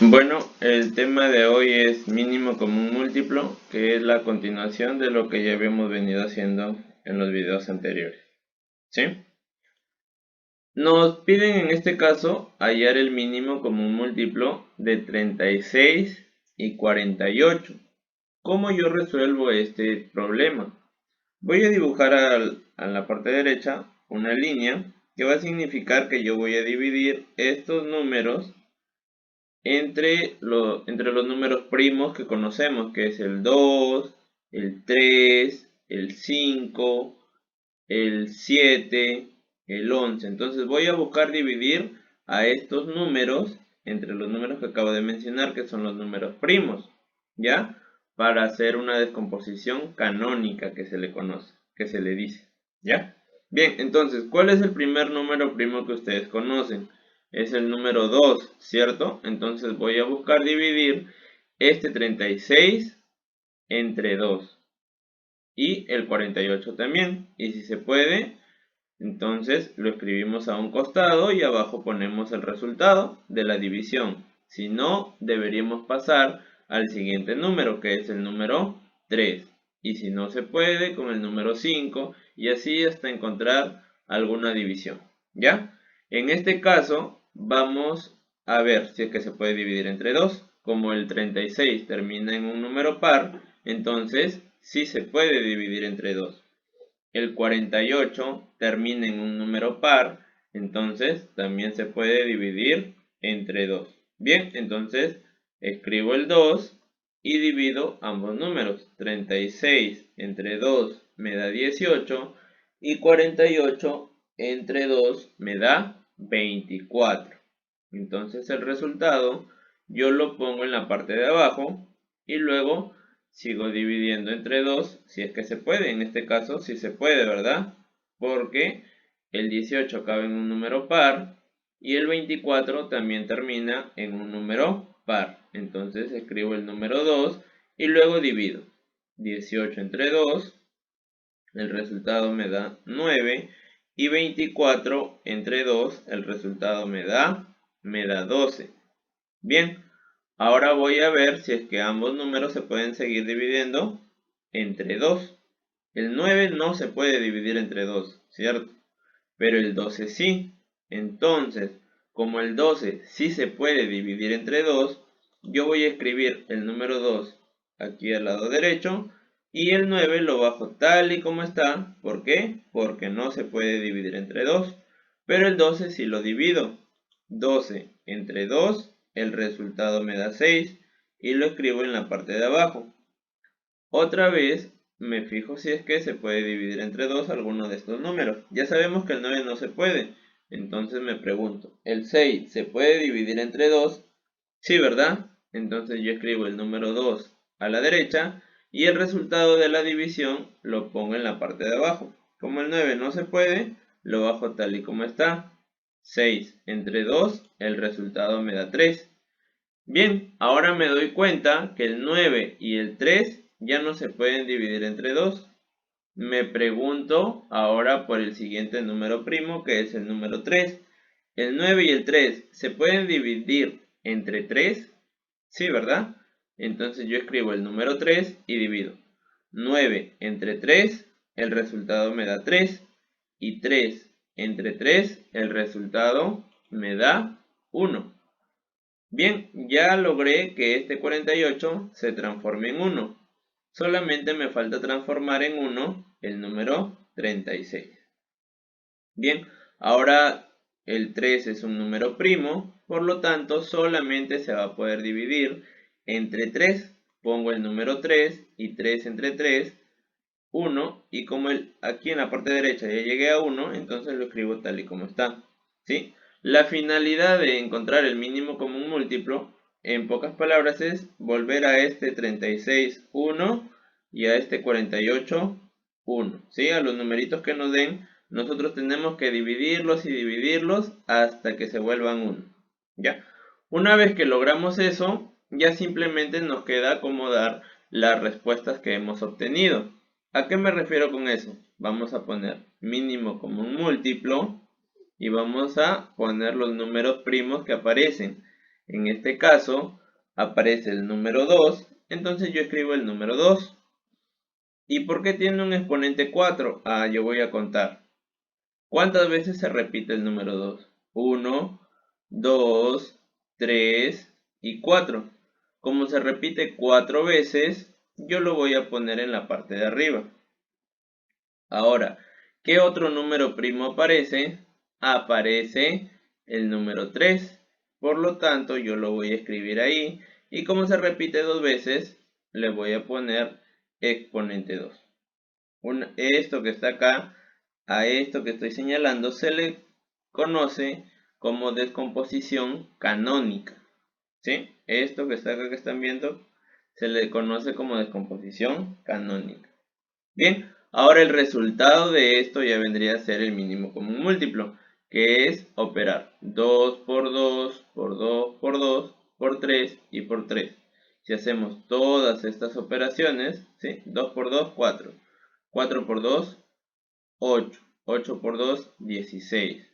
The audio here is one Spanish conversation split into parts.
Bueno, el tema de hoy es mínimo común múltiplo, que es la continuación de lo que ya habíamos venido haciendo en los videos anteriores. ¿Sí? Nos piden en este caso hallar el mínimo común múltiplo de 36 y 48. ¿Cómo yo resuelvo este problema? Voy a dibujar a la parte derecha una línea que va a significar que yo voy a dividir estos números entre los números primos que conocemos, que es el 2, el 3, el 5, el 7, el 11. Entonces voy a buscar dividir a estos números entre los números que acabo de mencionar, que son los números primos, ¿ya? Para hacer una descomposición canónica que se le conoce, que se le dice, ¿ya? Bien, entonces, ¿cuál es el primer número primo que ustedes conocen? Es el número 2, ¿cierto? Entonces voy a buscar dividir este 36 entre 2 y el 48 también. Y si se puede, entonces lo escribimos a un costado y abajo ponemos el resultado de la división. Si no, deberíamos pasar al siguiente número, que es el número 3. Y si no se puede, con el número 5 y así hasta encontrar alguna división. ¿Ya? En este caso, vamos a ver si es que se puede dividir entre 2. Como el 36 termina en un número par, entonces sí se puede dividir entre 2. El 48 termina en un número par, entonces también se puede dividir entre 2. Bien, entonces escribo el 2 y divido ambos números. 36 entre 2 me da 18 y 48 entre 2 me da 24. Entonces el resultado yo lo pongo en la parte de abajo y luego sigo dividiendo entre 2 si es que se puede. En este caso sí se puede, ¿verdad? Porque el 18 cabe en un número par y el 24 también termina en un número par. Entonces escribo el número 2 y luego divido. 18 entre 2, el resultado me da 9 y 24 entre 2, el resultado me da 12. Bien, ahora voy a ver si es que ambos números se pueden seguir dividiendo entre 2. El 9 no se puede dividir entre 2, ¿cierto? Pero el 12 sí. Entonces, como el 12 sí se puede dividir entre 2, yo voy a escribir el número 2 aquí al lado derecho y el 9 lo bajo tal y como está. ¿Por qué? Porque no se puede dividir entre 2. Pero el 12 sí lo divido. 12 entre 2, el resultado me da 6 y lo escribo en la parte de abajo. Otra vez me fijo si es que se puede dividir entre 2 alguno de estos números. Ya sabemos que el 9 no se puede. Entonces me pregunto, ¿el 6 se puede dividir entre 2? Sí, ¿verdad? Entonces yo escribo el número 2 a la derecha y el resultado de la división lo pongo en la parte de abajo. Como el 9 no se puede, lo bajo tal y como está. 6 entre 2, el resultado me da 3. Bien, ahora me doy cuenta que el 9 y el 3 ya no se pueden dividir entre 2. Me pregunto ahora por el siguiente número primo, que es el número 3. ¿El 9 y el 3 se pueden dividir entre 3? Sí, ¿verdad? Entonces yo escribo el número 3 y divido. 9 entre 3, el resultado me da 3. Y 3 entre 3, el resultado me da 1. Bien, ya logré que este 48 se transforme en 1. Solamente me falta transformar en 1 el número 36. Bien, ahora el 3 es un número primo, por lo tanto solamente se va a poder dividir entre 3. Pongo el número 3 y 3 entre 3, 1. Y como aquí en la parte derecha ya llegué a 1, entonces lo escribo tal y como está. ¿Sí? La finalidad de encontrar el mínimo común múltiplo, en pocas palabras, es volver a este 36, 1 y a este 48, 1. ¿Sí? A los numeritos que nos den, nosotros tenemos que dividirlos y dividirlos hasta que se vuelvan 1. ¿Ya? Una vez que logramos eso, ya simplemente nos queda acomodar las respuestas que hemos obtenido. ¿A qué me refiero con eso? Vamos a poner mínimo común múltiplo y vamos a poner los números primos que aparecen. En este caso aparece el número 2, entonces yo escribo el número 2. ¿Y por qué tiene un exponente 4? Yo voy a contar. ¿Cuántas veces se repite el número 2? 1, 2, 3 y 4. Como se repite 4 veces, yo lo voy a poner en la parte de arriba. Ahora, ¿qué otro número primo aparece? Aparece el número 3. Por lo tanto, yo lo voy a escribir ahí. Y como se repite 2 veces, le voy a poner exponente 2. Esto que está acá, a esto que estoy señalando, se le conoce como descomposición canónica. ¿Sí? Esto que está acá que están viendo, se le conoce como descomposición canónica. Bien, ahora el resultado de esto ya vendría a ser el mínimo común múltiplo, que es operar 2 por 2, por 2, por 2, por 3 y por 3. Si hacemos todas estas operaciones, ¿sí? 2 por 2, 4. 4 por 2, 8. 8 por 2, 16.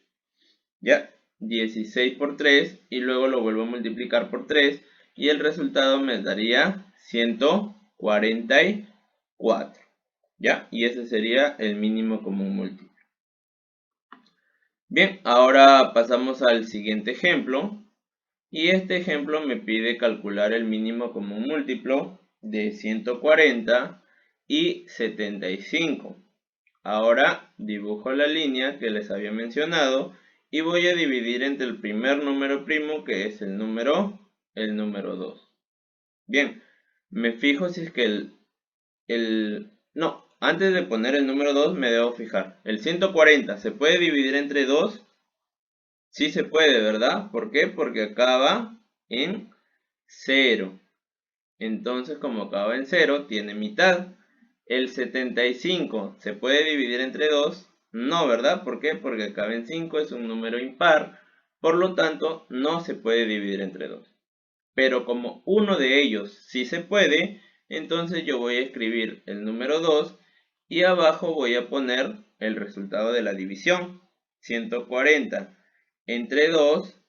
¿Ya? 16 por 3 y luego lo vuelvo a multiplicar por 3 y el resultado me daría 144. ¿Ya? Y ese sería el mínimo común múltiplo. Bien, ahora pasamos al siguiente ejemplo. Y este ejemplo me pide calcular el mínimo común múltiplo de 140 y 75. Ahora dibujo la línea que les había mencionado y voy a dividir entre el primer número primo, que es el número 2. Bien, me fijo si es que no, antes de poner el número 2 me debo fijar. ¿El 140 se puede dividir entre 2? Sí se puede, ¿verdad? ¿Por qué? Porque acaba en 0. Entonces, como acaba en 0, tiene mitad. ¿El 75 se puede dividir entre 2? No, ¿verdad? ¿Por qué? Porque acaba en 5, es un número impar. Por lo tanto, no se puede dividir entre 2. Pero como uno de ellos sí se puede, entonces yo voy a escribir el número 2 y abajo voy a poner el resultado de la división. 140 entre 2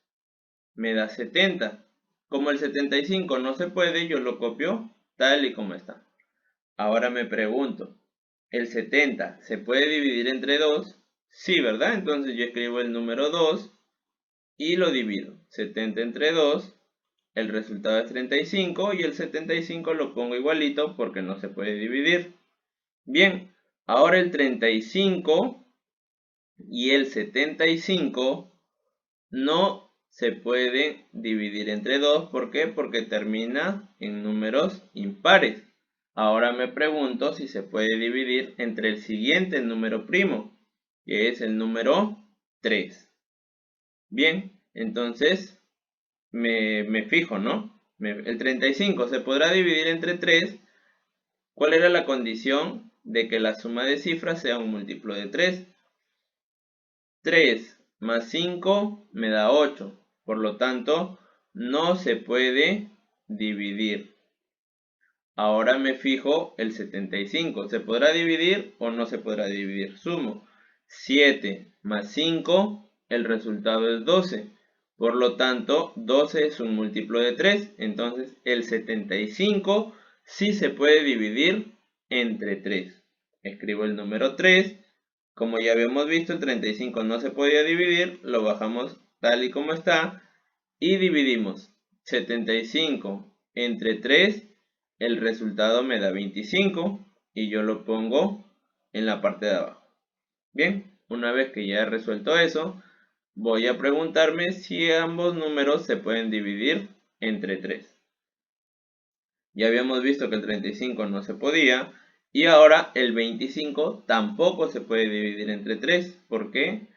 me da 70. Como el 75 no se puede, yo lo copio tal y como está. Ahora me pregunto, ¿el 70 se puede dividir entre 2? Sí, ¿verdad? Entonces yo escribo el número 2 y lo divido. 70 entre 2, el resultado es 35 y el 75 lo pongo igualito porque no se puede dividir. Bien, ahora el 35 y el 75 no se puede dividir entre 2. ¿Por qué? Porque termina en números impares. Ahora me pregunto si se puede dividir entre el siguiente número primo, que es el número 3. Bien, entonces me fijo, ¿no? El 35 se podrá dividir entre 3. ¿Cuál era la condición de que la suma de cifras sea un múltiplo de 3? 3 más 5 me da 8. Por lo tanto, no se puede dividir. Ahora me fijo el 75. ¿Se podrá dividir o no se podrá dividir? Sumo. 7 más 5, el resultado es 12. Por lo tanto, 12 es un múltiplo de 3. Entonces, el 75 sí se puede dividir entre 3. Escribo el número 3. Como ya habíamos visto, el 35 no se podía dividir. Lo bajamos tal y como está. Y dividimos 75 entre 3. El resultado me da 25. Y yo lo pongo en la parte de abajo. Bien, una vez que ya he resuelto eso, voy a preguntarme si ambos números se pueden dividir entre 3. Ya habíamos visto que el 35 no se podía. Y ahora el 25 tampoco se puede dividir entre 3. ¿Por qué?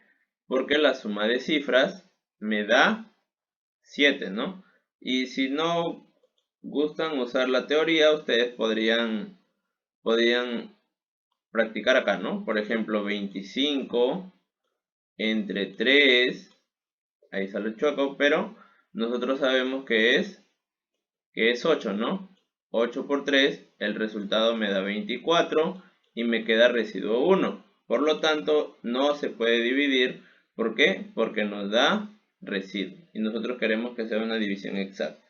Porque la suma de cifras me da 7, ¿no? Y si no gustan usar la teoría, ustedes podrían practicar acá, ¿no? Por ejemplo, 25 entre 3, ahí sale choco, pero nosotros sabemos que es 8, ¿no? 8 por 3, el resultado me da 24 y me queda residuo 1. Por lo tanto, no se puede dividir. ¿Por qué? Porque nos da residuo. y nosotros queremos que sea una división exacta.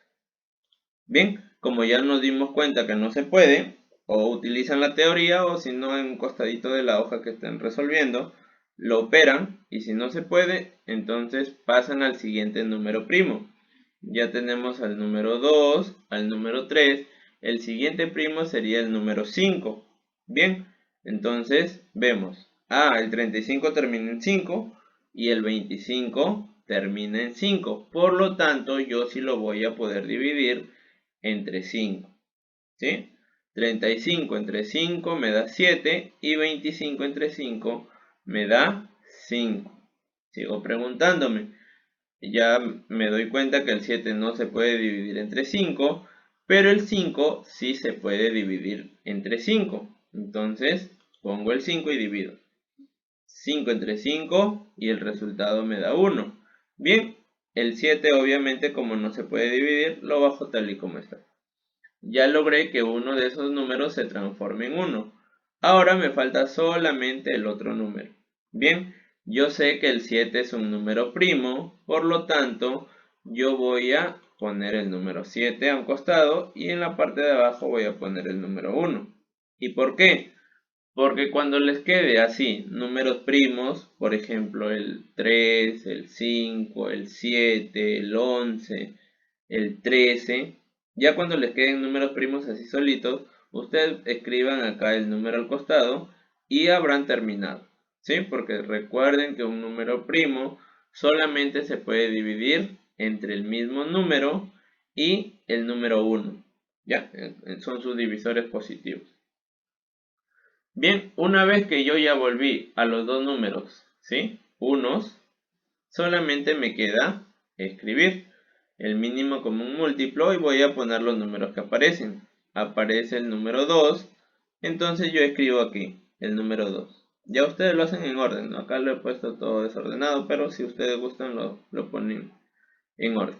Bien, como ya nos dimos cuenta que no se puede, o utilizan la teoría o si no en un costadito de la hoja que estén resolviendo, lo operan y si no se puede, entonces pasan al siguiente número primo. Ya tenemos al número 2, al número 3, el siguiente primo sería el número 5. Bien, entonces vemos, el 35 termina en 5 y el 25 termina en 5. Por lo tanto, yo sí lo voy a poder dividir entre 5, ¿sí? 35 entre 5 me da 7 y 25 entre 5 me da 5. Sigo preguntándome. Ya me doy cuenta que el 7 no se puede dividir entre 5, pero el 5 sí se puede dividir entre 5. Entonces pongo el 5 y divido. 5 entre 5 y el resultado me da 1. Bien, el 7 obviamente como no se puede dividir, lo bajo tal y como está. Ya logré que uno de esos números se transforme en 1. Ahora me falta solamente el otro número. Bien, yo sé que el 7 es un número primo, por lo tanto, yo voy a poner el número 7 a un costado y en la parte de abajo voy a poner el número 1. ¿Y por qué? Porque cuando les quede así números primos, por ejemplo el 3, el 5, el 7, el 11, el 13, ya cuando les queden números primos así solitos, ustedes escriban acá el número al costado y habrán terminado, ¿sí? Porque recuerden que un número primo solamente se puede dividir entre el mismo número y el número 1, ¿ya? Son sus divisores positivos. Bien, una vez que yo ya volví a los dos números, ¿sí? Unos, solamente me queda escribir el mínimo común múltiplo y voy a poner los números que aparecen. Aparece el número 2, entonces yo escribo aquí el número 2. Ya ustedes lo hacen en orden, ¿no? Acá lo he puesto todo desordenado, pero si ustedes gustan lo ponen en orden.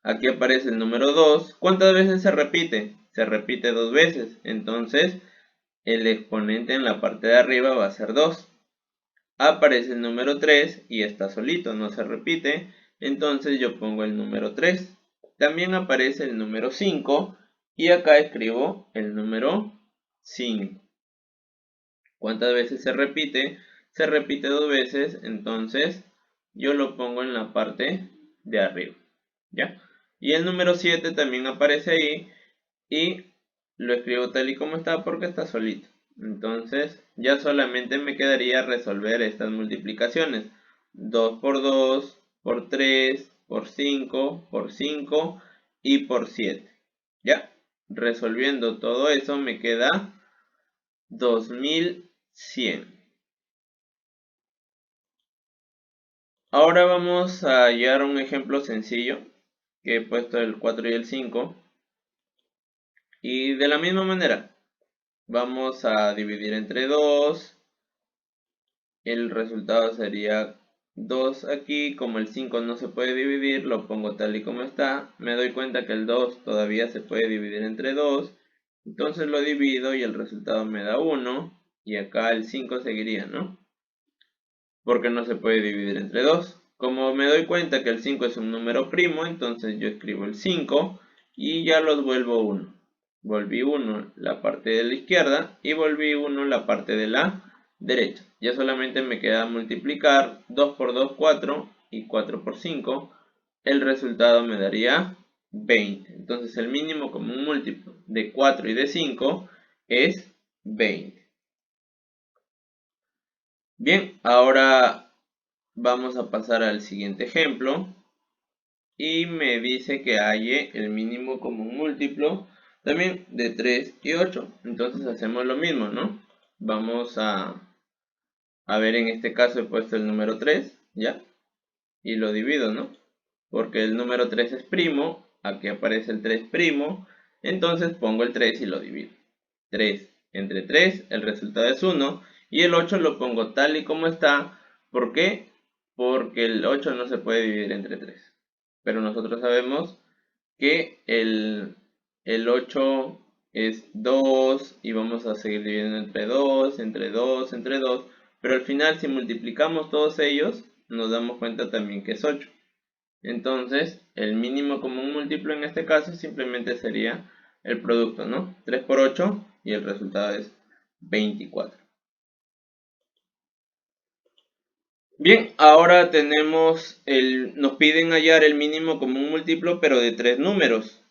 Aquí aparece el número 2. ¿Cuántas veces se repite? Se repite 2 veces, entonces el exponente en la parte de arriba va a ser 2. Aparece el número 3 y está solito, no se repite, entonces yo pongo el número 3. También aparece el número 5 y acá escribo el número 5. ¿Cuántas veces se repite? Se repite 2 veces, entonces yo lo pongo en la parte de arriba, ¿ya? Y el número 7 también aparece ahí y lo escribo tal y como está porque está solito. Entonces ya solamente me quedaría resolver estas multiplicaciones. 2 por 2, por 3, por 5, por 5 y por 7. Ya, resolviendo todo eso me queda 2100. Ahora vamos a hallar un ejemplo sencillo que he puesto el 4 y el 5. Y de la misma manera, vamos a dividir entre 2. El resultado sería 2 aquí. Como el 5 no se puede dividir, lo pongo tal y como está. Me doy cuenta que el 2 todavía se puede dividir entre 2. Entonces lo divido y el resultado me da 1. Y acá el 5 seguiría, ¿no? Porque no se puede dividir entre 2. Como me doy cuenta que el 5 es un número primo, entonces yo escribo el 5 y ya los vuelvo 1. Volví 1 la parte de la izquierda y volví 1 la parte de la derecha. Ya solamente me queda multiplicar 2 por 2, 4 y 4 por 5. El resultado me daría 20. Entonces el mínimo común múltiplo de 4 y de 5 es 20. Bien, ahora vamos a pasar al siguiente ejemplo. Y me dice que halle el mínimo común múltiplo también de 3 y 8. Entonces hacemos lo mismo, ¿no? Vamos a ver, en este caso he puesto el número 3, ¿ya? Y lo divido, ¿no? Porque el número 3 es primo, aquí aparece el 3 primo, entonces pongo el 3 y lo divido. 3 entre 3, el resultado es 1, y el 8 lo pongo tal y como está. ¿Por qué? Porque el 8 no se puede dividir entre 3. Pero nosotros sabemos que el 8 es 2 y vamos a seguir dividiendo entre 2, entre 2, entre 2. Pero al final si multiplicamos todos ellos, nos damos cuenta también que es 8. Entonces, el mínimo común múltiplo en este caso simplemente sería el producto, ¿no? 3 por 8 y el resultado es 24. Bien, ahora nos piden hallar el mínimo común múltiplo, pero de 3 números.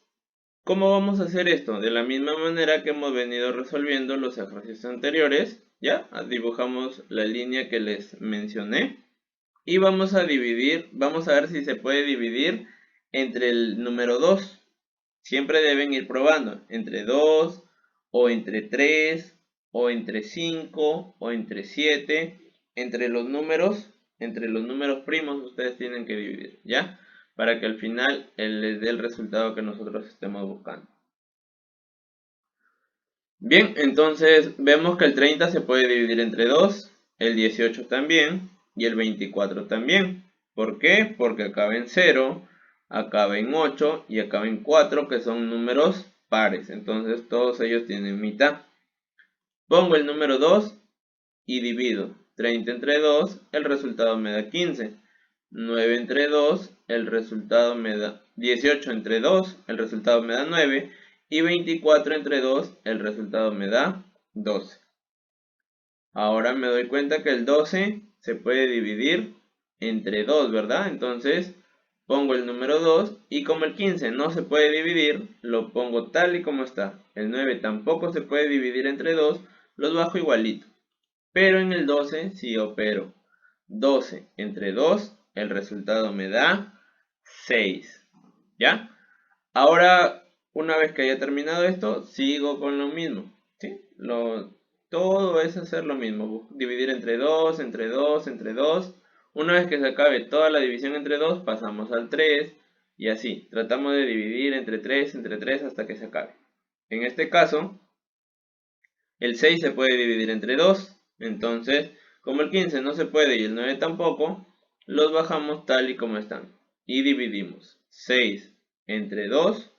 ¿Cómo vamos a hacer esto? De la misma manera que hemos venido resolviendo los ejercicios anteriores, ¿ya? Dibujamos la línea que les mencioné. Y vamos a ver si se puede dividir entre el número 2. Siempre deben ir probando entre 2 o entre 3 o entre 5 o entre 7. Entre los números primos ustedes tienen que dividir, ¿ya? Para que al final les dé el resultado que nosotros estemos buscando. Bien, entonces vemos que el 30 se puede dividir entre 2, el 18 también y el 24 también. ¿Por qué? Porque acaba en 0, acaba en 8 y acaba en 4, que son números pares. Entonces todos ellos tienen mitad. Pongo el número 2 y divido. 30 entre 2, el resultado me da 15. 9 entre 2, el resultado me da 18 entre 2, el resultado me da 9. Y 24 entre 2, el resultado me da 12. Ahora me doy cuenta que el 12 se puede dividir entre 2, ¿verdad? Entonces pongo el número 2 y como el 15 no se puede dividir, lo pongo tal y como está. El 9 tampoco se puede dividir entre 2, los bajo igualito. Pero en el 12 sí opero. 12 entre 2, el resultado me da 6. ¿Ya? Ahora, una vez que haya terminado esto, sigo con lo mismo. ¿Sí? Todo es hacer lo mismo. Dividir entre 2, entre 2, entre 2. Una vez que se acabe toda la división entre 2, pasamos al 3. Y así, tratamos de dividir entre 3 hasta que se acabe. En este caso, el 6 se puede dividir entre 2. Entonces, como el 15 no se puede y el 9 tampoco, los bajamos tal y como están. Y dividimos 6 entre 2.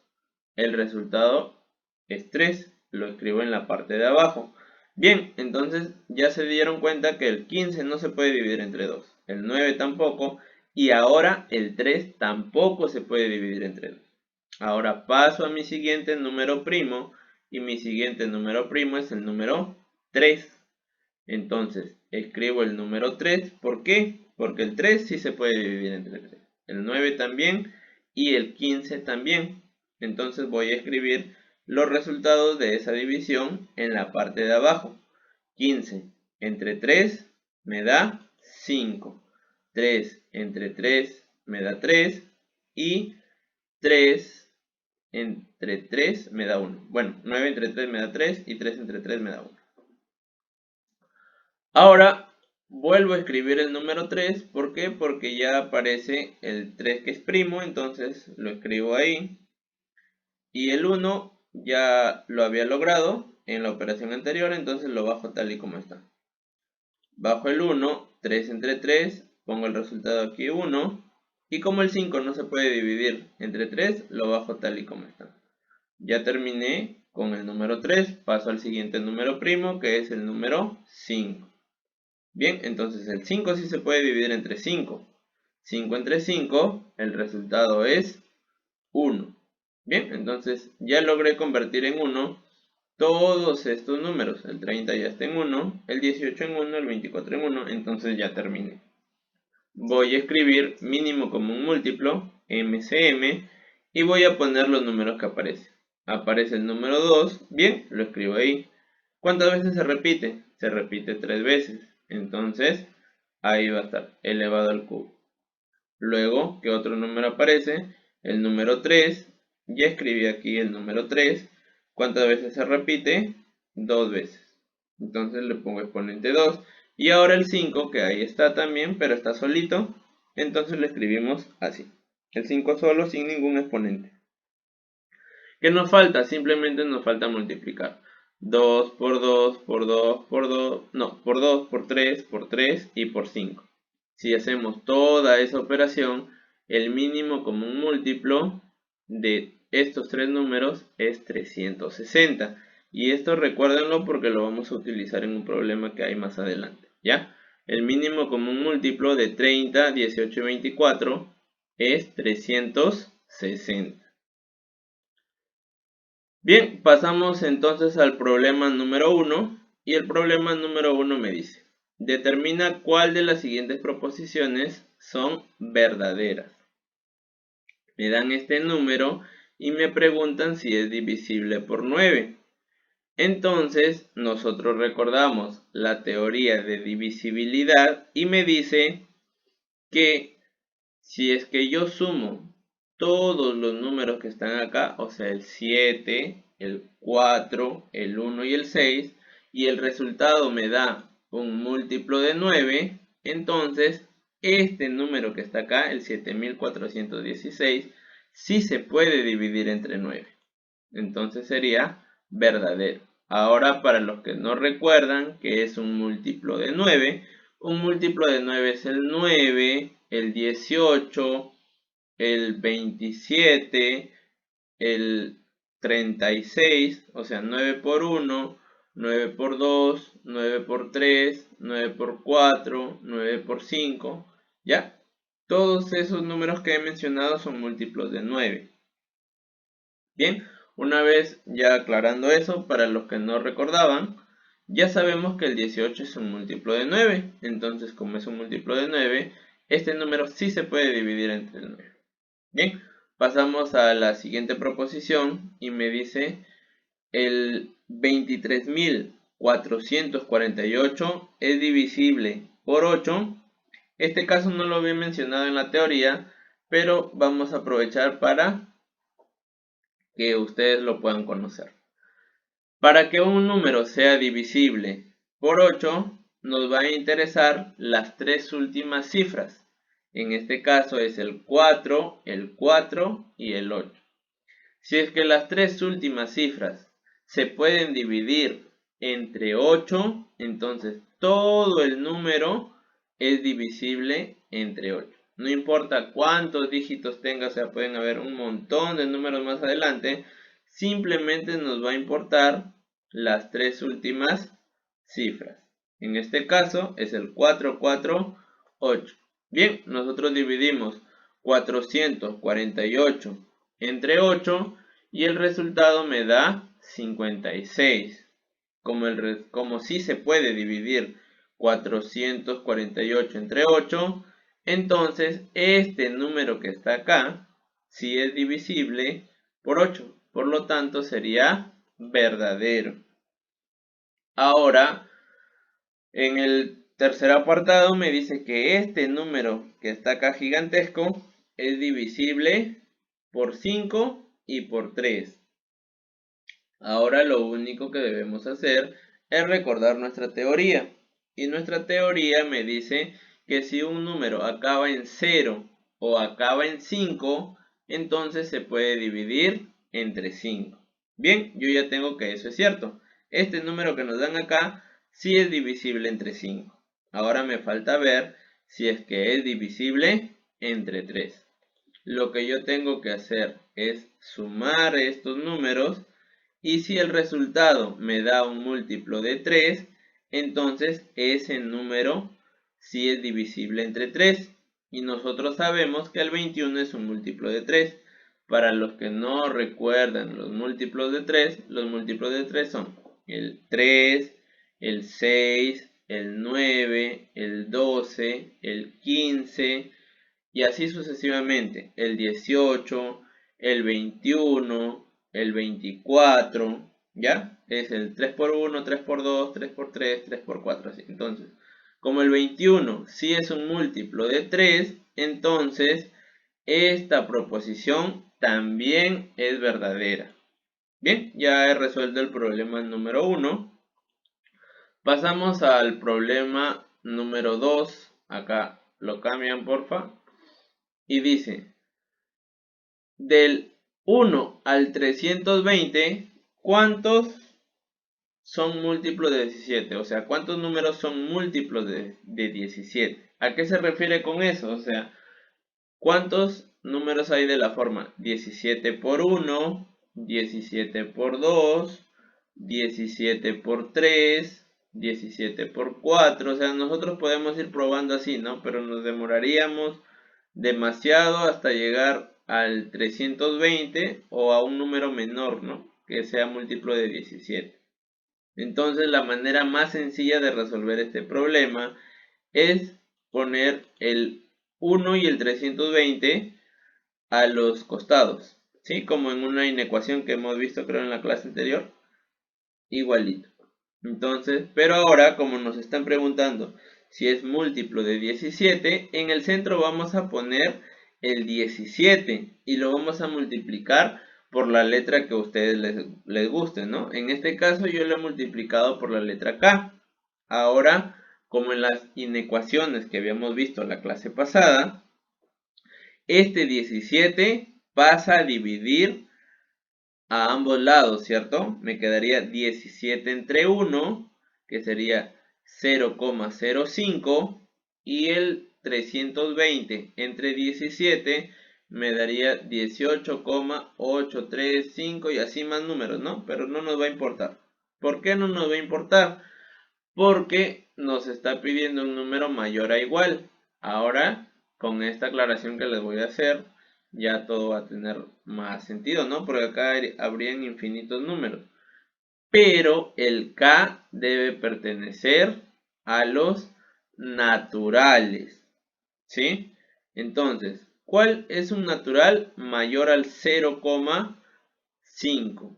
El resultado es 3. Lo escribo en la parte de abajo. Bien, entonces ya se dieron cuenta que el 15 no se puede dividir entre 2. El 9 tampoco. Y ahora el 3 tampoco se puede dividir entre 2. Ahora paso a mi siguiente número primo. Y mi siguiente número primo es el número 3. Entonces escribo el número 3. ¿Por qué? Porque el 3 sí se puede dividir entre 3. El 9 también. Y el 15 también. Entonces voy a escribir los resultados de esa división en la parte de abajo. 15 entre 3 me da 5. 3 entre 3 me da 3. Y 3 entre 3 me da 1. Bueno, 9 entre 3 me da 3 y 3 entre 3 me da 1. Ahora vuelvo a escribir el número 3. ¿Por qué? Porque ya aparece el 3 que es primo, entonces lo escribo ahí. Y el 1 ya lo había logrado en la operación anterior, entonces lo bajo tal y como está. Bajo el 1, 3 entre 3, pongo el resultado aquí 1. Y como el 5 no se puede dividir entre 3, lo bajo tal y como está. Ya terminé con el número 3, paso al siguiente número primo, que es el número 5. Bien, entonces el 5 sí se puede dividir entre 5. 5 entre 5, el resultado es 1. Bien, entonces ya logré convertir en 1 todos estos números. El 30 ya está en 1, el 18 en 1, el 24 en 1, entonces ya terminé. Voy a escribir mínimo común múltiplo, MCM, y voy a poner los números que aparecen. Aparece el número 2, bien, lo escribo ahí. ¿Cuántas veces se repite? Se repite 3 veces. Entonces, ahí va a estar, elevado al cubo. Luego, ¿qué otro número aparece? El número 3. Ya escribí aquí el número 3. ¿Cuántas veces se repite? 2 veces. Entonces le pongo exponente 2. Y ahora el 5, que ahí está también, pero está solito. Entonces lo escribimos así. El 5 solo, sin ningún exponente. ¿Qué nos falta? Simplemente nos falta multiplicar. 2 por 2 por 2 por 2. No, por 2 por 3 por 3 y por 5. Si hacemos toda esa operación, el mínimo común múltiplo de estos tres números es 360. Y esto recuérdenlo porque lo vamos a utilizar en un problema que hay más adelante. ¿Ya? El mínimo común múltiplo de 30, 18 y 24 es 360. Bien, pasamos entonces al problema número 1. Y el problema número 1 me dice: determina cuál de las siguientes proposiciones son verdaderas. Me dan este número y me preguntan si es divisible por 9. Entonces, nosotros recordamos la teoría de divisibilidad y me dice que si es que yo sumo todos los números que están acá, o sea, el 7, el 4, el 1 y el 6, y el resultado me da un múltiplo de 9, entonces este número que está acá, el 7416, sí se puede dividir entre 9. Entonces sería verdadero. Ahora, para los que no recuerdan que es un múltiplo de 9, un múltiplo de 9 es el 9, el 18, el 27, el 36, o sea, 9 por 1, 9 por 2, 9 por 3, 9 por 4, 9 por 5, ¿ya? Todos esos números que he mencionado son múltiplos de 9. Bien, una vez ya aclarando eso, para los que no recordaban, ya sabemos que el 18 es un múltiplo de 9. Entonces, como es un múltiplo de 9, este número sí se puede dividir entre el 9. Bien, pasamos a la siguiente proposición y me dice: el 23.448 es divisible por 8. Este caso no lo había mencionado en la teoría, pero vamos a aprovechar para que ustedes lo puedan conocer. Para que un número sea divisible por 8, nos va a interesar las tres últimas cifras. En este caso es el 4 y el 8. Si es que las tres últimas cifras se pueden dividir entre 8, entonces todo el número es divisible entre 8. No importa cuántos dígitos tenga, o sea, pueden haber un montón de números más adelante, simplemente nos va a importar las tres últimas cifras. En este caso es el 448. Bien, nosotros dividimos 448 entre 8 y el resultado me da 56. Como sí se puede dividir 448 entre 8, entonces este número que está acá sí es divisible por 8. Por lo tanto sería verdadero. Ahora, en el tercer apartado me dice que este número que está acá gigantesco es divisible por 5 y por 3. Ahora lo único que debemos hacer es recordar nuestra teoría. Y nuestra teoría me dice que si un número acaba en 0 o acaba en 5, entonces se puede dividir entre 5. Bien, yo ya tengo que eso es cierto. Este número que nos dan acá sí es divisible entre 5. Ahora me falta ver si es que es divisible entre 3. Lo que yo tengo que hacer es sumar estos números y si el resultado me da un múltiplo de 3, entonces ese número sí es divisible entre 3. Y nosotros sabemos que el 21 es un múltiplo de 3. Para los que no recuerdan los múltiplos de 3 son el 3, el 6, el 9, el 12, el 15 y así sucesivamente. El 18, el 21, el 24, ¿ya? Es el 3 por 1, 3 por 2, 3 por 3, 3 por 4, así. Entonces, como el 21 sí es un múltiplo de 3, entonces esta proposición también es verdadera. Bien, ya he resuelto el problema número 1. Pasamos al problema número 2. Acá lo cambian, porfa. Y dice: del 1 al 320, ¿cuántos son múltiplos de 17? O sea, ¿cuántos números son múltiplos de 17? ¿A qué se refiere con eso? O sea, ¿cuántos números hay de la forma 17 por 1, 17 por 2, 17 por 3, 17 por 4? O sea, nosotros podemos ir probando así, ¿no? Pero nos demoraríamos demasiado hasta llegar al 320 o a un número menor, ¿no? Que sea múltiplo de 17. Entonces la manera más sencilla de resolver este problema es poner el 1 y el 320 a los costados, ¿sí? Como en una inecuación que hemos visto creo en la clase anterior, igualito. Entonces, pero ahora como nos están preguntando si es múltiplo de 17, en el centro vamos a poner el 17 y lo vamos a multiplicar por la letra que a ustedes les guste, ¿no? En este caso yo lo he multiplicado por la letra K. Ahora, como en las inecuaciones que habíamos visto en la clase pasada, este 17 pasa a dividir a ambos lados, ¿cierto? Me quedaría 17 entre 1, que sería 0,05, y el 320 entre 17 me daría 18,835 y así más números, ¿no? Pero no nos va a importar. ¿Por qué no nos va a importar? Porque nos está pidiendo un número mayor a igual. Ahora, con esta aclaración que les voy a hacer, ya todo va a tener más sentido, ¿no? Porque acá habrían infinitos números. Pero el K debe pertenecer a los naturales, ¿sí? Entonces, ¿cuál es un natural mayor al 0,5?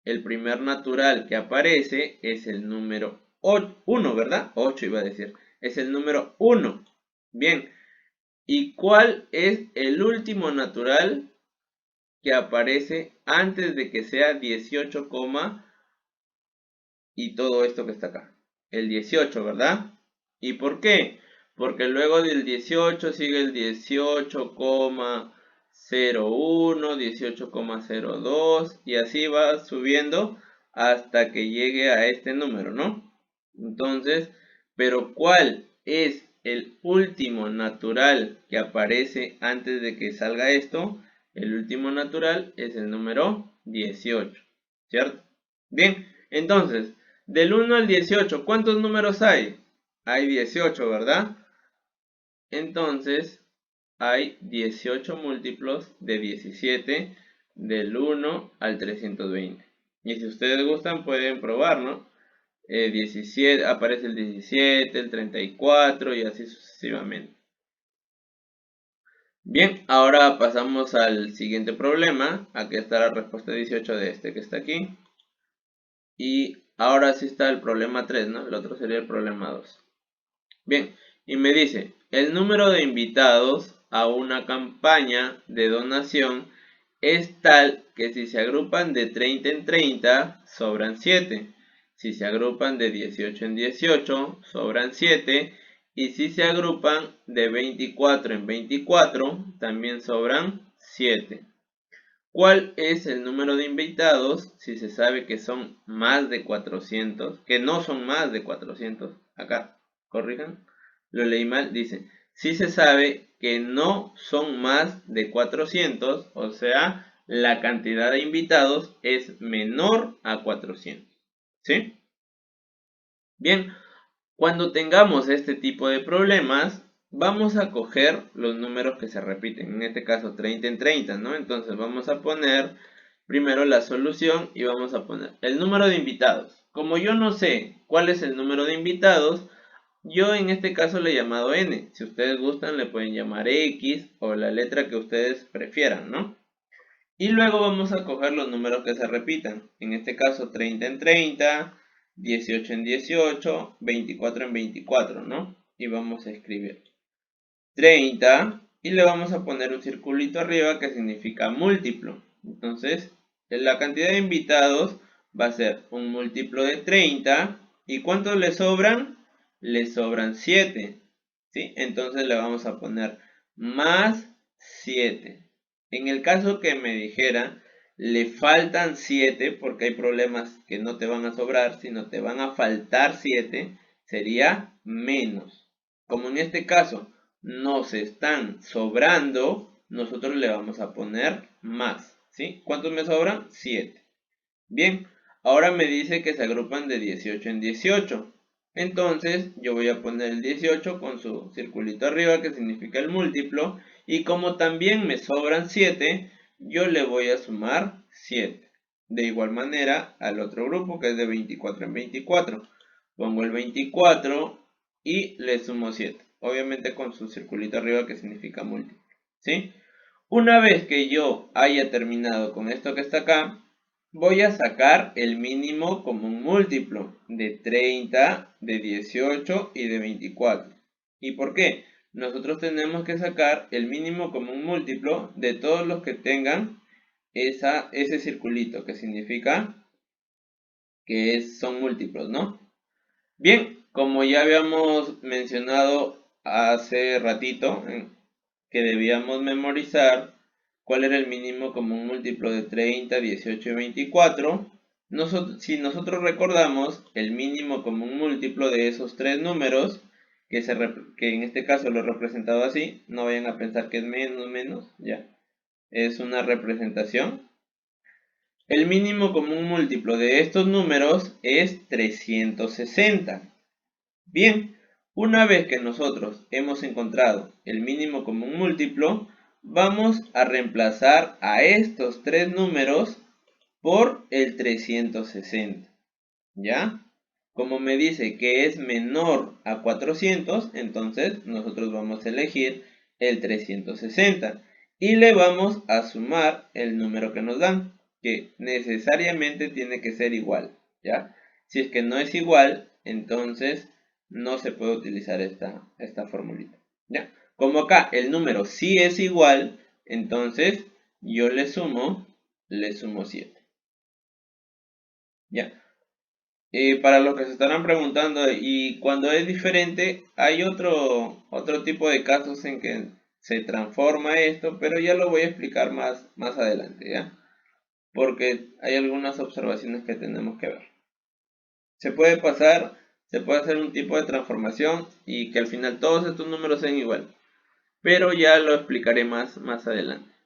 El primer natural que aparece es el número 1, ¿verdad? 8 iba a decir. Es el número 1. Bien. ¿Y cuál es el último natural que aparece antes de que sea 18, y todo esto que está acá? El 18, ¿verdad? ¿Y por qué? Porque luego del 18 sigue el 18,01, 18,02 y así va subiendo hasta que llegue a este número, ¿no? Entonces, pero ¿cuál es el último natural que aparece antes de que salga esto? El último natural es el número 18, ¿cierto? Bien, entonces, del 1 al 18, ¿cuántos números hay? Hay 18, ¿verdad? Entonces, hay 18 múltiplos de 17 del 1 al 320. Y si ustedes gustan, pueden probar, ¿no? 17, aparece el 17, el 34 y así sucesivamente. Bien, ahora pasamos al siguiente problema. Aquí está la respuesta 18 de este que está aquí. Y ahora sí está el problema 3, ¿no? El otro sería el problema 2. Bien, y me dice, el número de invitados a una campaña de donación es tal que si se agrupan de 30 en 30, sobran 7. Si se agrupan de 18 en 18, sobran 7. Y si se agrupan de 24 en 24, también sobran 7. ¿Cuál es el número de invitados si se sabe que son más de 400? Que no son más de 400. Acá, corrijan. Lo leí mal. Dice, si se sabe que no son más de 400, o sea, la cantidad de invitados es menor a 400. ¿Sí? Bien, cuando tengamos este tipo de problemas, vamos a coger los números que se repiten, en este caso 30 en 30, ¿no? Entonces vamos a poner primero la solución y vamos a poner el número de invitados. Como yo no sé cuál es el número de invitados, yo en este caso le he llamado n. Si ustedes gustan le pueden llamar x o la letra que ustedes prefieran, ¿no? Y luego vamos a coger los números que se repitan. En este caso 30 en 30, 18 en 18, 24 en 24, ¿no? Y vamos a escribir 30 y le vamos a poner un circulito arriba que significa múltiplo. Entonces, la cantidad de invitados va a ser un múltiplo de 30. ¿Y cuántos le sobran? Le sobran 7. ¿Sí? Entonces le vamos a poner más 7. En el caso que me dijera, le faltan 7, porque hay problemas que no te van a sobrar, sino te van a faltar 7, sería menos. Como en este caso nos están sobrando, nosotros le vamos a poner más. ¿Sí? ¿Cuántos me sobran? 7. Bien, ahora me dice que se agrupan de 18 en 18. Entonces yo voy a poner el 18 con su circulito arriba que significa el múltiplo Y como también me sobran 7, yo le voy a sumar 7. De igual manera al otro grupo que es de 24 en 24. Pongo el 24 y le sumo 7. Obviamente con su circulito arriba que significa múltiplo. ¿Sí? Una vez que yo haya terminado con esto que está acá, voy a sacar el mínimo común múltiplo de 30, de 18 y de 24. ¿Y por qué? Nosotros tenemos que sacar el mínimo común múltiplo de todos los que tengan ese circulito, que significa que son múltiplos, ¿no? Bien, como ya habíamos mencionado hace ratito, que debíamos memorizar cuál era el mínimo común múltiplo de 30, 18 y 24. Si nosotros recordamos el mínimo común múltiplo de esos tres números, que en este caso lo he representado así, no vayan a pensar que es menos, ya, es una representación. El mínimo común múltiplo de estos números es 360. Bien, una vez que nosotros hemos encontrado el mínimo común múltiplo, vamos a reemplazar a estos tres números por el 360. ¿Ya? Como me dice que es menor a 400, entonces nosotros vamos a elegir el 360 y le vamos a sumar el número que nos dan, que necesariamente tiene que ser igual, ¿ya? Si es que no es igual, entonces no se puede utilizar esta formulita, ¿ya? Como acá el número sí es igual, entonces yo le sumo 7, ¿ya? Para los que se estarán preguntando, y cuando es diferente, hay otro tipo de casos en que se transforma esto, pero ya lo voy a explicar más adelante, ¿ya? Porque hay algunas observaciones que tenemos que ver. Se puede hacer un tipo de transformación y que al final todos estos números sean igual, pero ya lo explicaré más adelante.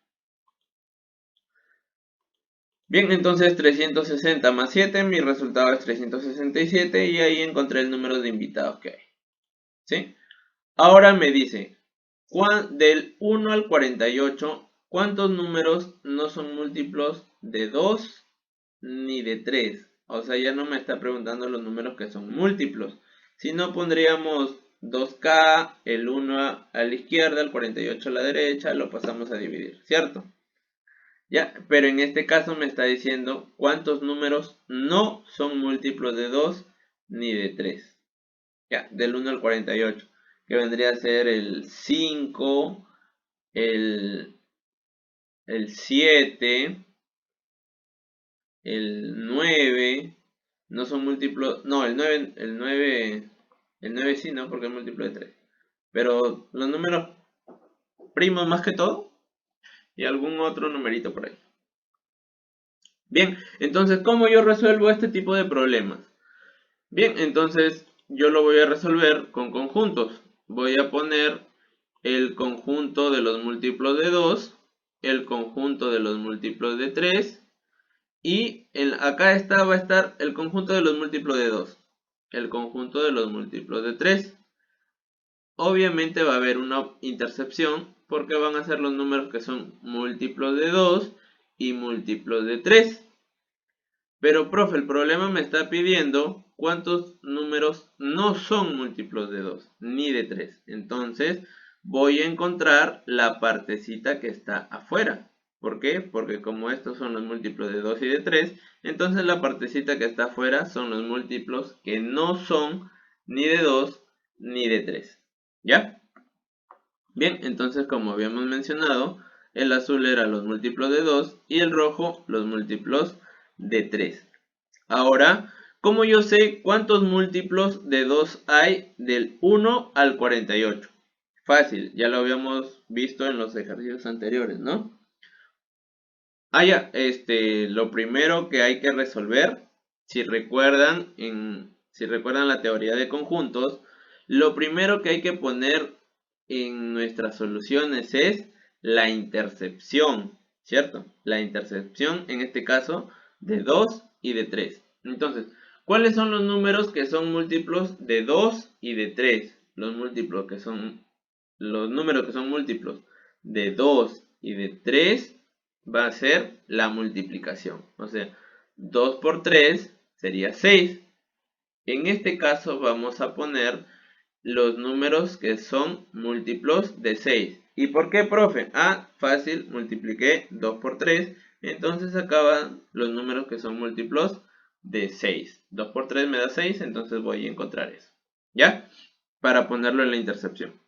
Bien, entonces 360 más 7, mi resultado es 367 y ahí encontré el número de invitados que hay. ¿Sí? Ahora me dice, del 1 al 48, ¿cuántos números no son múltiplos de 2 ni de 3? O sea, ya no me está preguntando los números que son múltiplos. Si no, pondríamos 2K, el 1 a la izquierda, el 48 a la derecha, lo pasamos a dividir, ¿cierto? Ya, pero en este caso me está diciendo cuántos números no son múltiplos de 2 ni de 3. Ya, del 1 al 48, que vendría a ser el 5, el 7, el 9, no son múltiplos, no, el 9 sí, no, porque es múltiplo de 3. Pero los números primos más que todo, y algún otro numerito por ahí. Bien, entonces, ¿cómo yo resuelvo este tipo de problemas? Bien, entonces yo lo voy a resolver con conjuntos. Voy a poner el conjunto de los múltiplos de 2, el conjunto de los múltiplos de 3 y acá va a estar el conjunto de los múltiplos de 2, el conjunto de los múltiplos de 3. Obviamente va a haber una intercepción porque van a ser los números que son múltiplos de 2 y múltiplos de 3. Pero, profe, el problema me está pidiendo cuántos números no son múltiplos de 2 ni de 3. Entonces, voy a encontrar la partecita que está afuera. ¿Por qué? Porque como estos son los múltiplos de 2 y de 3, entonces la partecita que está afuera son los múltiplos que no son ni de 2 ni de 3. ¿Ya? Bien, entonces como habíamos mencionado, el azul era los múltiplos de 2 y el rojo los múltiplos de 3. Ahora, ¿cómo yo sé cuántos múltiplos de 2 hay del 1 al 48? Fácil, ya lo habíamos visto en los ejercicios anteriores, ¿no? Lo primero que hay que resolver, si recuerdan la teoría de conjuntos, lo primero que hay que poner en nuestras soluciones es la intercepción, ¿cierto? La intercepción, en este caso, de 2 y de 3. Entonces, ¿cuáles son los números que son múltiplos de 2 y de 3? Los números que son múltiplos de 2 y de 3 va a ser la multiplicación. O sea, 2 por 3 sería 6. En este caso vamos a poner los números que son múltiplos de 6. ¿Y por qué, profe? Ah, fácil, multipliqué 2 por 3. Entonces acaban los números que son múltiplos de 6. 2 por 3 me da 6, entonces voy a encontrar eso. ¿Ya? Para ponerlo en la intercepción.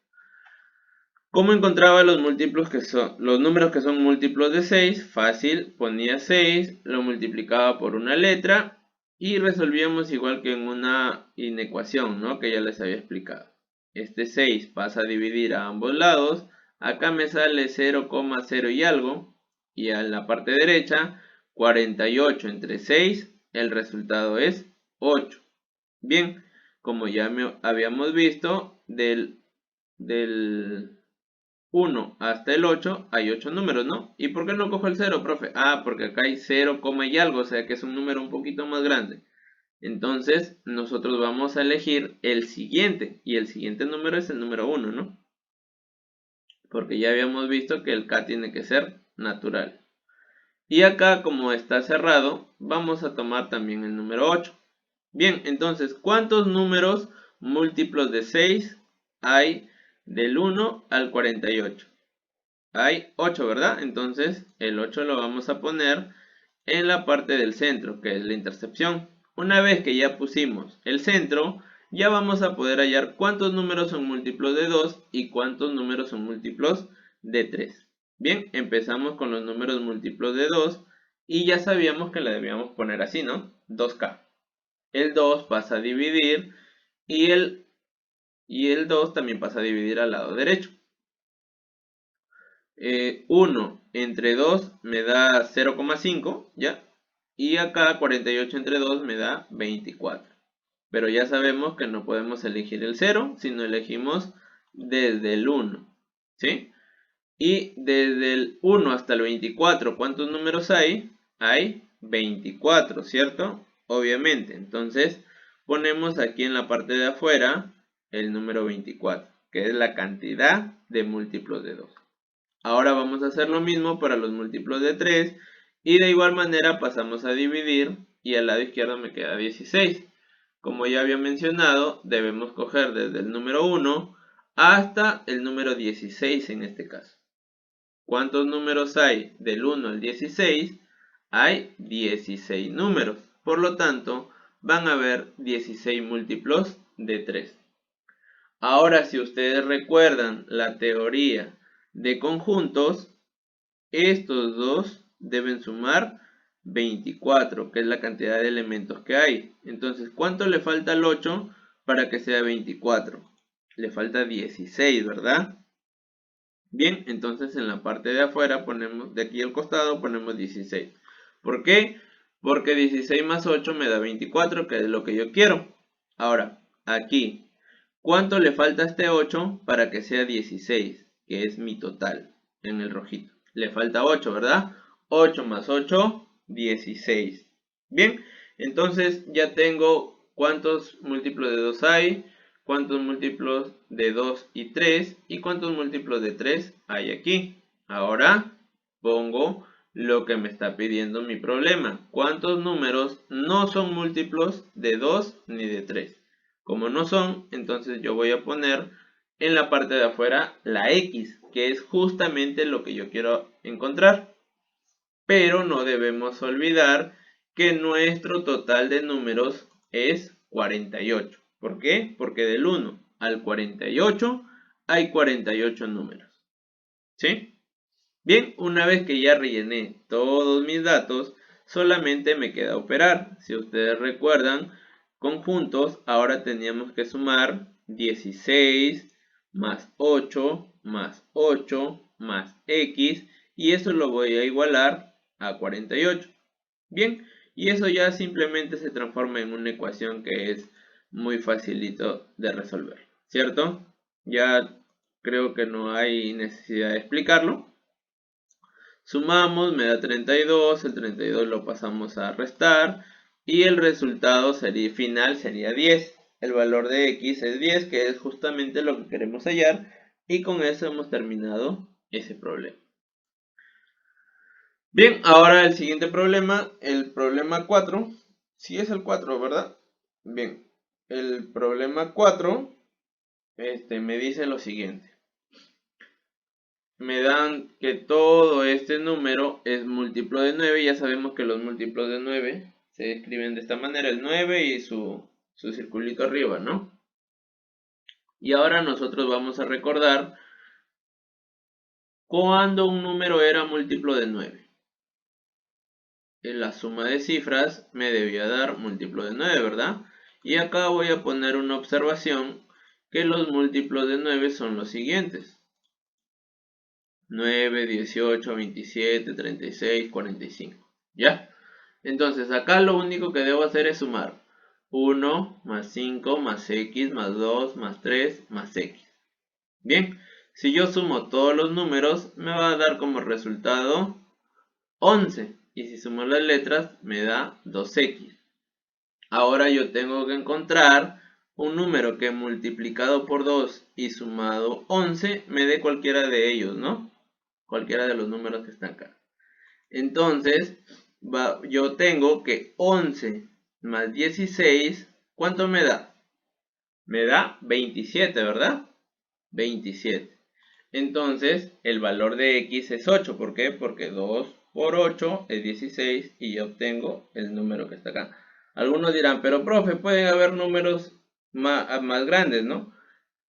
¿Cómo encontraba los múltiplos que son los números que son múltiplos de 6? Fácil, ponía 6, lo multiplicaba por una letra y resolvíamos igual que en una inecuación, ¿no? Que ya les había explicado. Este 6 pasa a dividir a ambos lados. Acá me sale 0,0 y algo. Y a la parte derecha, 48 entre 6, el resultado es 8. Bien, como ya habíamos visto, del 1 hasta el 8 hay 8 números, ¿no? ¿Y por qué no cojo el 0, profe? Ah, porque acá hay 0, y algo, o sea que es un número un poquito más grande. Entonces, nosotros vamos a elegir el siguiente, y el siguiente número es el número 1, ¿no? Porque ya habíamos visto que el K tiene que ser natural. Y acá, como está cerrado, vamos a tomar también el número 8. Bien, entonces, ¿cuántos números múltiplos de 6 hay del 1 al 48? Hay 8, ¿verdad? Entonces el 8 lo vamos a poner en la parte del centro, que es la intercepción. Una vez que ya pusimos el centro, ya vamos a poder hallar cuántos números son múltiplos de 2 y cuántos números son múltiplos de 3. Bien, empezamos con los números múltiplos de 2 y ya sabíamos que la debíamos poner así, ¿no? 2K. El 2 pasa a dividir y el 2 también pasa a dividir al lado derecho. 1 entre 2 me da 0,5, ¿ya? Y acá 48 entre 2 me da 24. Pero ya sabemos que no podemos elegir el 0, sino elegimos desde el 1, ¿sí? Y desde el 1 hasta el 24, ¿cuántos números hay? Hay 24, ¿cierto? Obviamente. Entonces, ponemos aquí en la parte de afuera el número 24, que es la cantidad de múltiplos de 2. Ahora vamos a hacer lo mismo para los múltiplos de 3 y de igual manera pasamos a dividir y al lado izquierdo me queda 16. Como ya había mencionado, debemos coger desde el número 1 hasta el número 16 en este caso. ¿Cuántos números hay del 1 al 16? Hay 16 números. Por lo tanto, van a haber 16 múltiplos de 3. Ahora, si ustedes recuerdan la teoría de conjuntos, estos dos deben sumar 24, que es la cantidad de elementos que hay. Entonces, ¿cuánto le falta al 8 para que sea 24? Le falta 16, ¿verdad? Bien, entonces en la parte de afuera ponemos, de aquí al costado ponemos 16. ¿Por qué? Porque 16 más 8 me da 24, que es lo que yo quiero. Ahora, aquí, ¿cuánto le falta a este 8 para que sea 16? Que es mi total, en el rojito. Le falta 8, ¿verdad? 8 más 8, 16. Bien, entonces ya tengo cuántos múltiplos de 2 hay, cuántos múltiplos de 2 y 3 y cuántos múltiplos de 3 hay aquí. Ahora pongo lo que me está pidiendo mi problema. ¿Cuántos números no son múltiplos de 2 ni de 3? Como no son, entonces yo voy a poner en la parte de afuera la X, que es justamente lo que yo quiero encontrar. Pero no debemos olvidar que nuestro total de números es 48. ¿Por qué? Porque del 1 al 48 hay 48 números. ¿Sí? Bien, una vez que ya rellené todos mis datos, solamente me queda operar. Si ustedes recuerdan, conjuntos, ahora teníamos que sumar 16 más 8 más 8 más X, y eso lo voy a igualar a 48. Bien, y eso ya simplemente se transforma en una ecuación que es muy facilito de resolver, ¿cierto? Ya creo que no hay necesidad de explicarlo. Sumamos, me da 32, el 32 lo pasamos a restar y el resultado final sería 10. El valor de X es 10, que es justamente lo que queremos hallar, y con eso hemos terminado ese problema. Bien, ahora el siguiente problema, el problema 4. Sí es el 4, ¿verdad? Bien, el problema 4 me dice lo siguiente. Me dan que todo este número es múltiplo de 9. Ya sabemos que los múltiplos de 9 se escriben de esta manera, el 9 y su circulito arriba, ¿no? Y ahora nosotros vamos a recordar cuando un número era múltiplo de 9. En la suma de cifras me debía dar múltiplo de 9, ¿verdad? Y acá voy a poner una observación que los múltiplos de 9 son los siguientes. 9, 18, 27, 36, 45. ¿Ya? Entonces acá lo único que debo hacer es sumar 1 más 5 más x más 2 más 3 más x. Bien, si yo sumo todos los números me va a dar como resultado 11. Y si sumo las letras me da 2x. Ahora yo tengo que encontrar un número que multiplicado por 2 y sumado 11 me dé cualquiera de ellos, ¿no? Cualquiera de los números que están acá. Entonces, yo tengo que 11 más 16, ¿cuánto me da? Me da 27, ¿verdad? 27. Entonces, el valor de x es 8. ¿Por qué? Porque 2 por 8 es 16 y yo obtengo el número que está acá. Algunos dirán, pero profe, pueden haber números más grandes, ¿no?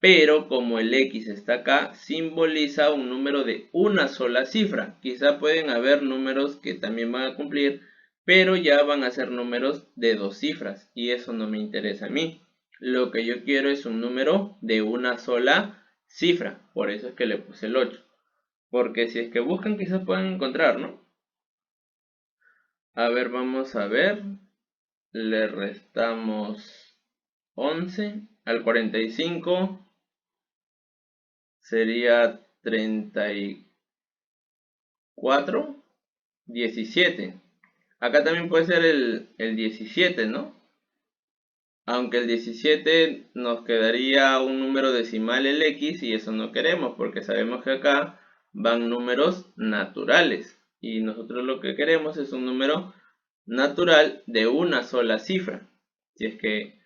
Pero como el x está acá, simboliza un número de una sola cifra. Quizá pueden haber números que también van a cumplir, pero ya van a ser números de 2 cifras. Y eso no me interesa a mí. Lo que yo quiero es un número de una sola cifra. Por eso es que le puse el 8. Porque si es que buscan, quizás puedan encontrar, ¿no? A ver, vamos a ver. Le restamos 11 al 45. Sería 34, 17. Acá también puede ser el 17, ¿no? Aunque el 17 nos quedaría un número decimal el x y eso no queremos porque sabemos que acá van números naturales. Y nosotros lo que queremos es un número natural de una sola cifra. Si es que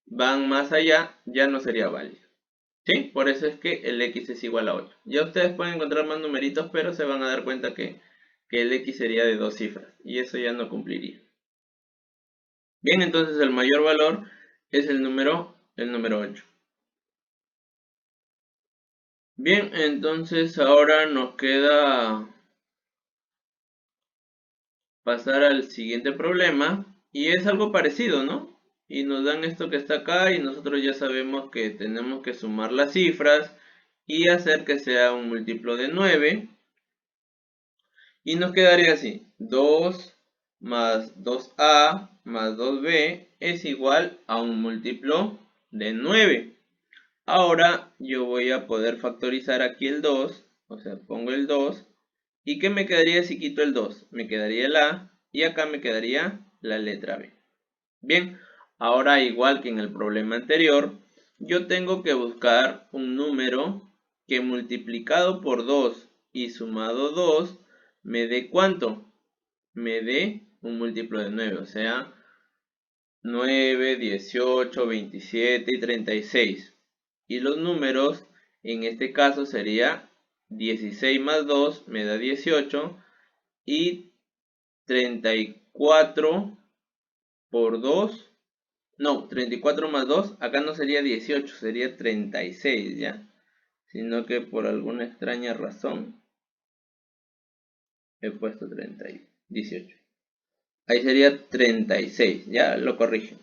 van más allá, ya no sería válido. ¿Sí? Por eso es que el x es igual a 8. Ya ustedes pueden encontrar más numeritos, pero se van a dar cuenta que el x sería de 2 cifras. Y eso ya no cumpliría. Bien, entonces el mayor valor es el número 8. Bien, entonces ahora nos queda pasar al siguiente problema. Y es algo parecido, ¿no? Y nos dan esto que está acá y nosotros ya sabemos que tenemos que sumar las cifras y hacer que sea un múltiplo de 9. Y nos quedaría así, 2 más 2a más 2b es igual a un múltiplo de 9. Ahora yo voy a poder factorizar aquí el 2, o sea, pongo el 2. ¿Y qué me quedaría si quito el 2? Me quedaría el a y acá me quedaría la letra b. Bien, ahora igual que en el problema anterior, yo tengo que buscar un número que multiplicado por 2 y sumado 2 me dé ¿cuánto? Me dé un múltiplo de 9, o sea, 9, 18, 27 y 36. Y los números, en este caso sería 16 más 2 me da 18 y 34 por 2. No, 34 más 2, acá no sería 18, sería 36, ¿ya? Sino que por alguna extraña razón he puesto 18. Ahí sería 36, ya lo corrijo.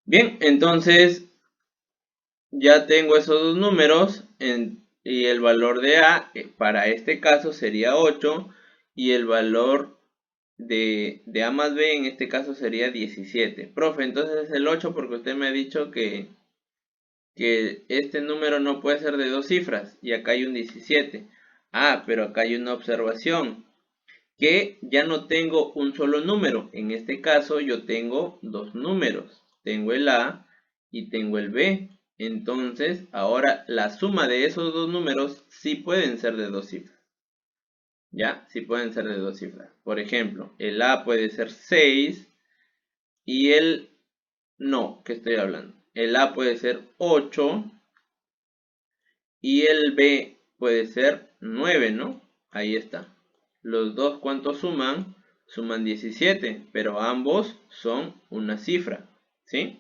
Bien, entonces ya tengo esos dos números y el valor de A para este caso sería 8 y el valor de A más B en este caso sería 17. Profe, entonces es el 8 porque usted me ha dicho que este número no puede ser de dos cifras y acá hay un 17. Ah, pero acá hay una observación, que ya no tengo un solo número. En este caso yo tengo dos números. Tengo el A y tengo el B. Entonces, ahora la suma de esos dos números sí pueden ser de dos cifras. ¿Ya? Sí pueden ser de dos cifras. Por ejemplo, el A puede ser 6 y el... No, ¿qué estoy hablando? El A puede ser 8 y el B puede ser 9, ¿no? Ahí está. Los dos, ¿cuánto suman? Suman 17, pero ambos son una cifra, ¿sí?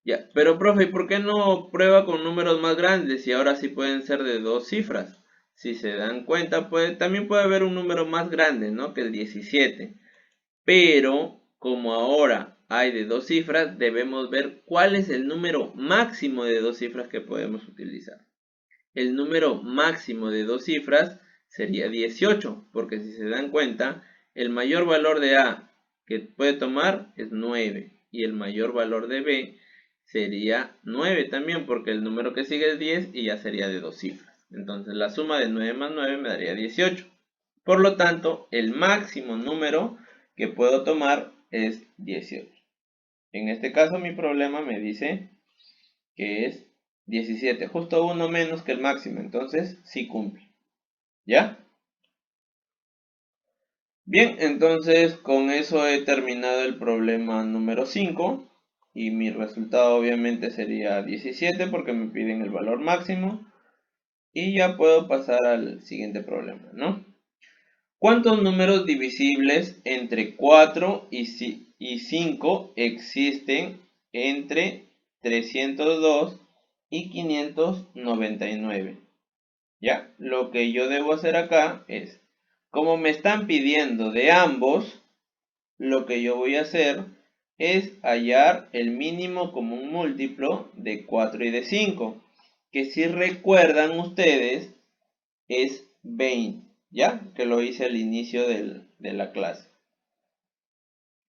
Ya, pero profe, ¿y por qué no prueba con números más grandes y ahora sí pueden ser de dos cifras? Si se dan cuenta, también puede haber un número más grande, ¿no? Que el 17. Pero como ahora hay de dos cifras, debemos ver cuál es el número máximo de dos cifras que podemos utilizar. El número máximo de dos cifras sería 18, porque si se dan cuenta, el mayor valor de A que puede tomar es 9 y el mayor valor de B sería 9 también, porque el número que sigue es 10 y ya sería de dos cifras. Entonces la suma de 9 más 9 me daría 18. Por lo tanto, el máximo número que puedo tomar es 18. En este caso mi problema me dice que es 17, justo uno menos que el máximo, entonces sí cumple. ¿Ya? Bien, entonces con eso he terminado el problema número 5 y mi resultado obviamente sería 17 porque me piden el valor máximo y ya puedo pasar al siguiente problema, ¿no? ¿Cuántos números divisibles entre 4 y 5 existen entre 302 y 599? ¿Ya? Lo que yo debo hacer acá es, como me están pidiendo de ambos, lo que yo voy a hacer es hallar el mínimo común múltiplo de 4 y de 5, que si recuerdan ustedes es 20, ¿ya? Que lo hice al inicio de la clase.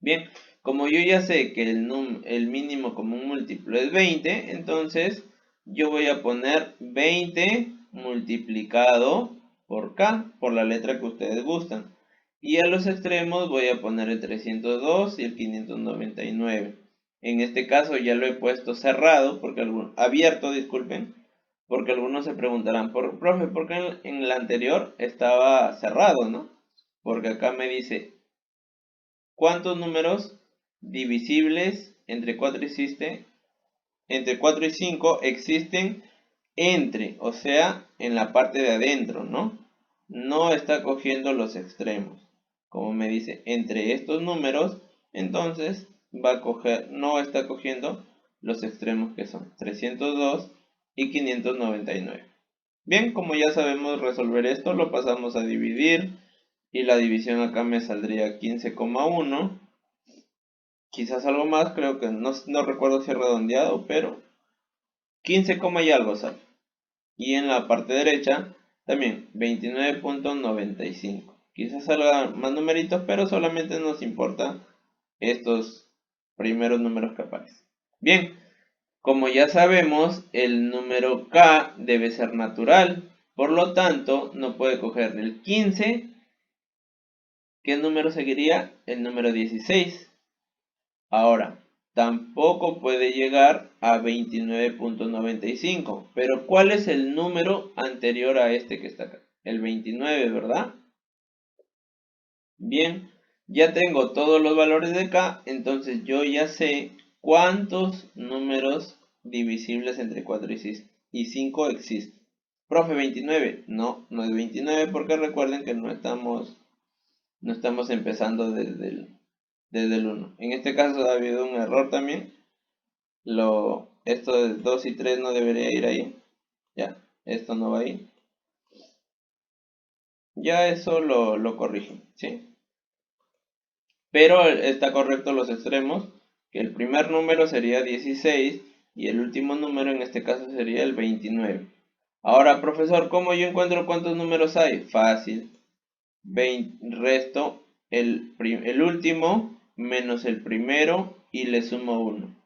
Bien, como yo ya sé que el mínimo común múltiplo es 20, entonces yo voy a poner 20 multiplicado por k, por la letra que ustedes gustan. Y a los extremos voy a poner el 302 y el 599. En este caso ya lo he puesto cerrado, abierto, disculpen, porque algunos se preguntarán, profe, ¿por qué en la anterior estaba cerrado, no? Porque acá me dice, ¿cuántos números divisibles entre 4 y 5 existen o sea, en la parte de adentro, ¿no? No está cogiendo los extremos. Como me dice, entre estos números, entonces no está cogiendo los extremos que son 302 y 599. Bien, como ya sabemos resolver esto, lo pasamos a dividir y la división acá me saldría 15,1. Quizás algo más, creo que no recuerdo si es redondeado, pero 15, y algo sale. Y en la parte derecha también 29,95. Quizás salga más numeritos, pero solamente nos importa estos primeros números que aparecen. Bien, como ya sabemos, el número k debe ser natural. Por lo tanto, no puede coger el 15. ¿Qué número seguiría? El número 16. Ahora, tampoco puede llegar a 29,95. Pero ¿cuál es el número anterior a este que está acá? El 29, ¿verdad? Bien, ya tengo todos los valores de k, entonces yo ya sé cuántos números divisibles entre 4 y 5 existen. Profe, 29. No, no es 29 porque recuerden que no estamos empezando desde el 1. En este caso ha habido un error también. Esto de 2 y 3 no debería ir ahí. Ya, esto no va ahí. Ya eso lo corrigen, ¿sí? Pero está correcto los extremos, que el primer número sería 16 y el último número en este caso sería el 29. Ahora, profesor, ¿cómo yo encuentro cuántos números hay? Fácil. Resto el último menos el primero y le sumo 1.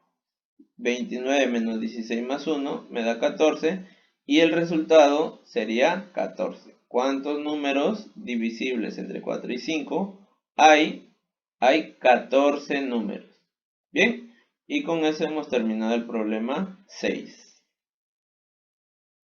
29 menos 16 más 1 me da 14 y el resultado sería 14. ¿Cuántos números divisibles entre 4 y 5 hay? Hay 14 números. Bien, Y con eso hemos terminado el problema 6.